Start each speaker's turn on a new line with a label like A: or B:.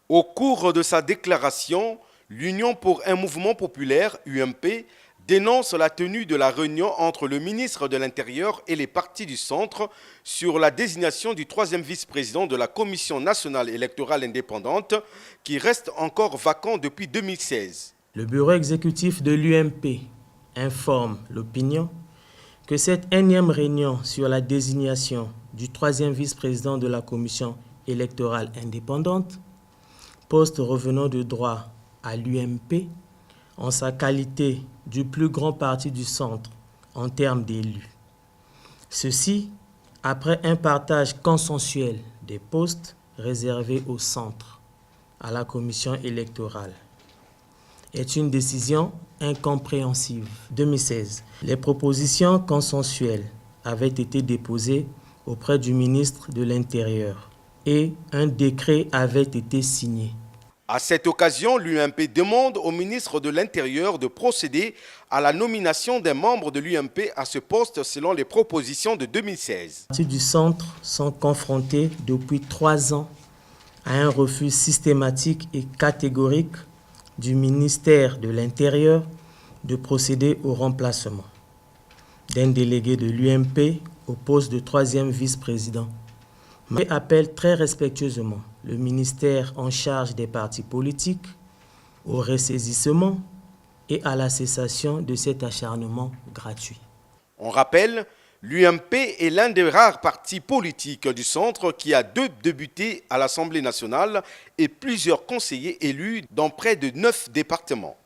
A: Au cours de sa déclaration, l'Union pour un mouvement populaire, UMP, dénonce la tenue de la réunion entre le ministre de l'Intérieur et les partis du centre sur la désignation du troisième vice-président de la Commission nationale électorale indépendante qui reste encore vacant depuis 2016.
B: Le bureau exécutif de l'UMP informe l'opinion que cette énième réunion sur la désignation du troisième vice-président de la Commission électorale indépendante, poste revenant de droit à l'UMP, en sa qualité du plus grand parti du centre en termes d'élus. Ceci après un partage consensuel des postes réservés au centre, à la commission électorale. Est une décision incompréhensible. 2016. Les propositions consensuelles avaient été déposées auprès du ministre de l'Intérieur et un décret avait été signé.
A: À cette occasion, l'UMP demande au ministre de l'Intérieur de procéder à la nomination des membres de l'UMP à ce poste selon les propositions de 2016.
B: Les partis du centre sont confrontés depuis 3 ans à un refus systématique et catégorique du ministère de l'Intérieur de procéder au remplacement d'un délégué de l'UMP au poste de troisième vice-président. Mais appelle très respectueusement le ministère en charge des partis politiques au ressaisissement et à la cessation de cet acharnement gratuit.
A: On rappelle, l'UMP est l'un des rares partis politiques du centre qui a 2 députés à l'Assemblée nationale et plusieurs conseillers élus dans près de 9 départements.